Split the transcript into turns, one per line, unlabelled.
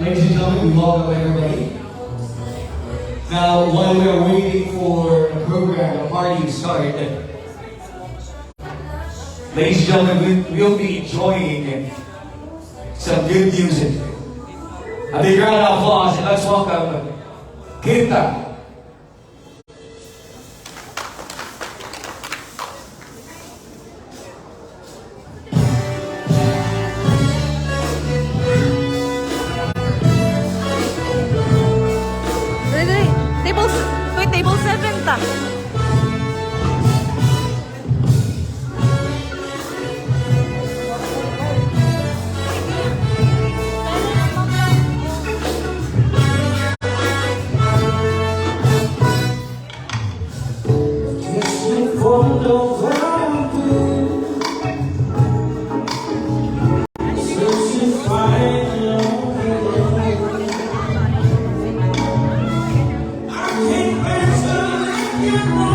ladies and gentlemen, we welcome everybody. Now, while we are waiting for the program, the party to start, ladies and gentlemen, we'll be enjoying some good music. A big round of applause and let's welcome Kita.
Table 7 ta.
You're